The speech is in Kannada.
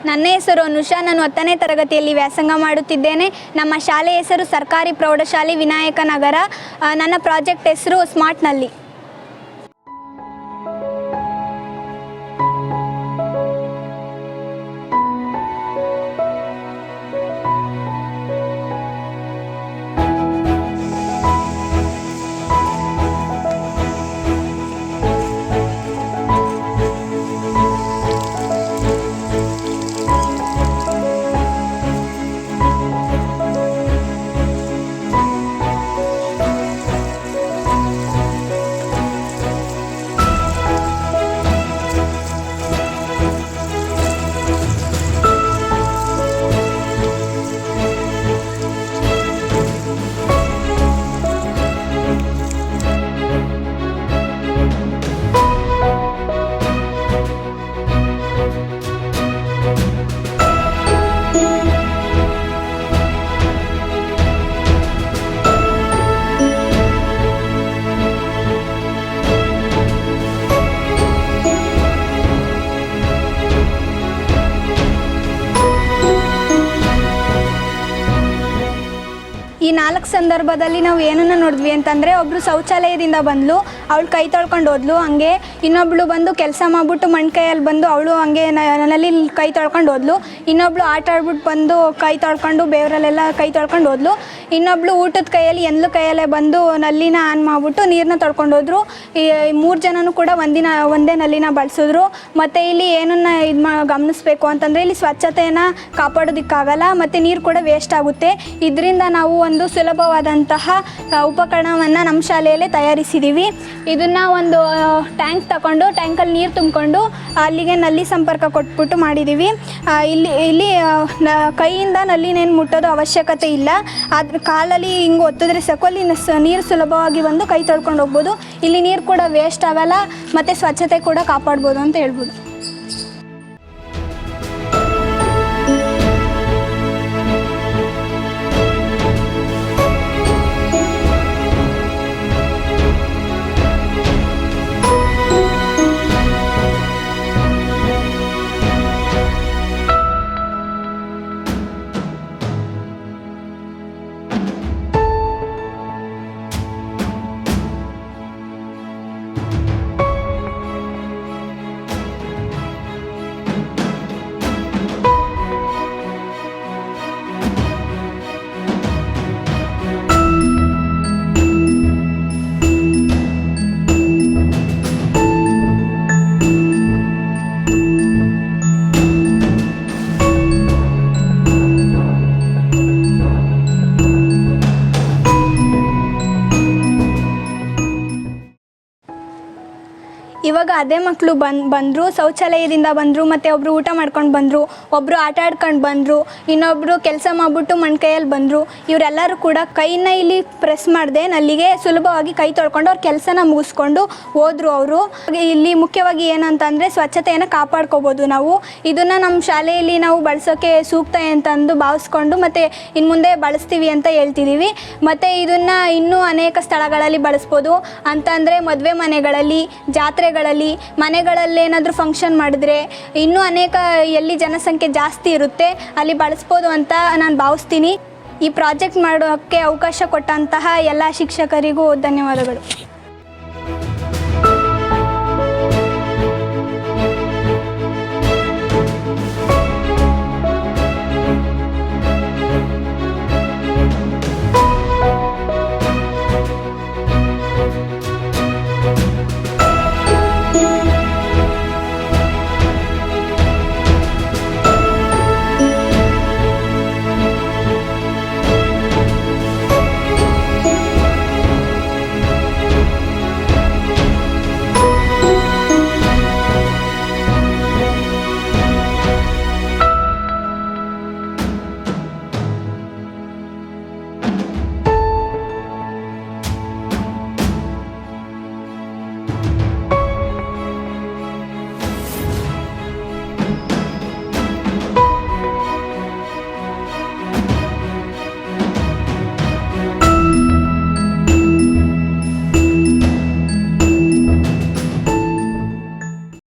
ನನ್ನ ಹೆಸರು ಅನುಷಾ. ನಾನು 10ನೇ ತರಗತಿಯಲ್ಲಿ ವ್ಯಾಸಂಗ ಮಾಡುತ್ತಿದ್ದೇನೆ. ನಮ್ಮ ಶಾಲೆಯ ಹೆಸರು ಸರ್ಕಾರಿ ಪ್ರೌಢಶಾಲೆ ವಿನಾಯಕ ನಗರ. ನನ್ನ ಪ್ರಾಜೆಕ್ಟ್ ಹೆಸರು ಸ್ಮಾರ್ಟ್ನಲ್ಲಿ. ಈ 4 ಸಂದರ್ಭದಲ್ಲಿ ನಾವು ಏನನ್ನು ನೋಡಿದ್ವಿ ಅಂತಂದರೆ, ಒಬ್ಬರು ಶೌಚಾಲಯದಿಂದ ಬಂದಳು, ಅವಳು ಕೈ ತೊಳ್ಕೊಂಡು ಹೋದ್ಲು. ಹಂಗೆ ಇನ್ನೊಬ್ಳು ಬಂದು ಕೆಲಸ ಮಾಡಿಬಿಟ್ಟು ಮಣ್ಣು ಕೈಯಲ್ಲಿ ಬಂದು ಅವಳು ಹಂಗೆ ನಲ್ಲಿ ಕೈ ತೊಳ್ಕೊಂಡು ಹೋದ್ಲು. ಇನ್ನೊಬ್ಳು ಆಟ ಆಡ್ಬಿಟ್ಟು ಬಂದು ಕೈ ತೊಳ್ಕೊಂಡು ಬೇವರಲ್ಲೆಲ್ಲ ಕೈ ತೊಳ್ಕೊಂಡು ಹೋದ್ಲು. ಇನ್ನೊಬ್ಳು ಊಟದ ಕೈಯಲ್ಲಿ ಎಂದ್ಲು ಕೈಯಲ್ಲೇ ಬಂದು ನಲ್ಲಿನ ಆನ್ ಮಾಡಿಬಿಟ್ಟು ನೀರನ್ನ ತೊಳ್ಕೊಂಡು ಹೋದ್ರು. ಈ 3 ಜನನೂ ಕೂಡ ಒಂದೇ ನಲ್ಲಿನ ಬಳಸಿದ್ರು. ಮತ್ತು ಇಲ್ಲಿ ಏನನ್ನ ಗಮನಿಸಬೇಕು ಅಂತಂದರೆ, ಇಲ್ಲಿ ಸ್ವಚ್ಛತೆಯನ್ನು ಕಾಪಾಡೋದಕ್ಕಾಗಲ್ಲ ಮತ್ತು ನೀರು ಕೂಡ ವೇಸ್ಟ್ ಆಗುತ್ತೆ. ಇದರಿಂದ ನಾವು ಒಂದು ಸುಲಭವಾದಂತಹ ಉಪಕರಣವನ್ನು ನಮ್ಮ ಶಾಲೆಯಲ್ಲೇ ತಯಾರಿಸಿದ್ದೀವಿ. ಇದನ್ನು ಒಂದು ಟ್ಯಾಂಕ್ ತಗೊಂಡು ಟ್ಯಾಂಕಲ್ಲಿ ನೀರು ತುಂಬಿಕೊಂಡು ಅಲ್ಲಿಗೆ ನಲ್ಲಿ ಸಂಪರ್ಕ ಕೊಟ್ಬಿಟ್ಟು ಮಾಡಿದ್ದೀವಿ. ಇಲ್ಲಿ ಕೈಯಿಂದ ನಲ್ಲಿನೇನು ಮುಟ್ಟೋದು ಅವಶ್ಯಕತೆ ಇಲ್ಲ. ಆದ್ರೆ ಕಾಲಲ್ಲಿ ಹಿಂಗೆ ಒತ್ತಿದ್ರೆ ಸಾಕು, ಅಲ್ಲಿ ನೀರು ಸುಲಭವಾಗಿ ಬಂದು ಕೈ ತೊಳ್ಕೊಂಡು ಹೋಗ್ಬೋದು. ಇಲ್ಲಿ ನೀರು ಕೂಡ ವೇಸ್ಟ್ ಆಗಲ್ಲ ಮತ್ತು ಸ್ವಚ್ಛತೆ ಕೂಡ ಕಾಪಾಡ್ಬೋದು ಅಂತ ಹೇಳ್ಬೋದು. ಇವಾಗ ಅದೇ ಮಕ್ಕಳು ಬಂದರು, ಶೌಚಾಲಯದಿಂದ ಬಂದರು, ಮತ್ತು ಒಬ್ಬರು ಊಟ ಮಾಡ್ಕೊಂಡು ಬಂದರು, ಒಬ್ಬರು ಆಟ ಆಡ್ಕೊಂಡು ಬಂದರು, ಇನ್ನೊಬ್ಬರು ಕೆಲಸ ಮಾಡಿಬಿಟ್ಟು ಮಣ್ಣು ಕೈಯಲ್ಲಿ ಬಂದರು. ಇವರೆಲ್ಲರೂ ಕೂಡ ಕೈನ ಇಲ್ಲಿ ಪ್ರೆಸ್ ಮಾಡಿದೆ ನಲ್ಲಿಗೆ ಸುಲಭವಾಗಿ ಕೈ ತೊಳ್ಕೊಂಡು ಅವ್ರ ಕೆಲಸನ ಮುಗಿಸ್ಕೊಂಡು ಹೋದರು. ಅವರು ಇಲ್ಲಿ ಮುಖ್ಯವಾಗಿ ಏನಂತಂದರೆ ಸ್ವಚ್ಛತೆಯನ್ನು ಕಾಪಾಡ್ಕೋಬೋದು ನಾವು. ಇದನ್ನು ನಮ್ಮ ಶಾಲೆಯಲ್ಲಿ ನಾವು ಬಳಸೋಕ್ಕೆ ಸೂಕ್ತ ಅಂತಂದು ಭಾವಿಸ್ಕೊಂಡು ಮತ್ತು ಇನ್ನು ಮುಂದೆ ಬಳಸ್ತೀವಿ ಅಂತ ಹೇಳ್ತಿದ್ದೀವಿ. ಮತ್ತು ಇದನ್ನು ಇನ್ನೂ ಅನೇಕ ಸ್ಥಳಗಳಲ್ಲಿ ಬಳಸ್ಬೋದು. ಅಂತಂದರೆ ಮದುವೆ ಮನೆಗಳಲ್ಲಿ, ಜಾತ್ರೆಗಳಲ್ಲಿ, ಮನೆಗಳಲ್ಲಿ ಏನಾದರೂ ಫಂಕ್ಷನ್ ಮಾಡಿದ್ರೆ, ಇನ್ನೂ ಅನೇಕ ಎಲ್ಲಿ ಜನಸಂಖ್ಯೆ ಜಾಸ್ತಿ ಇರುತ್ತೆ ಅಲ್ಲಿ ಬಳಸ್ಬೋದು ಅಂತ ನಾನು ಭಾವಿಸ್ತೀನಿ. ಈ ಪ್ರಾಜೆಕ್ಟ್ ಮಾಡೋಕ್ಕೆ ಅವಕಾಶ ಕೊಟ್ಟಂತಹ ಎಲ್ಲ ಶಿಕ್ಷಕರಿಗೂ ಧನ್ಯವಾದಗಳು.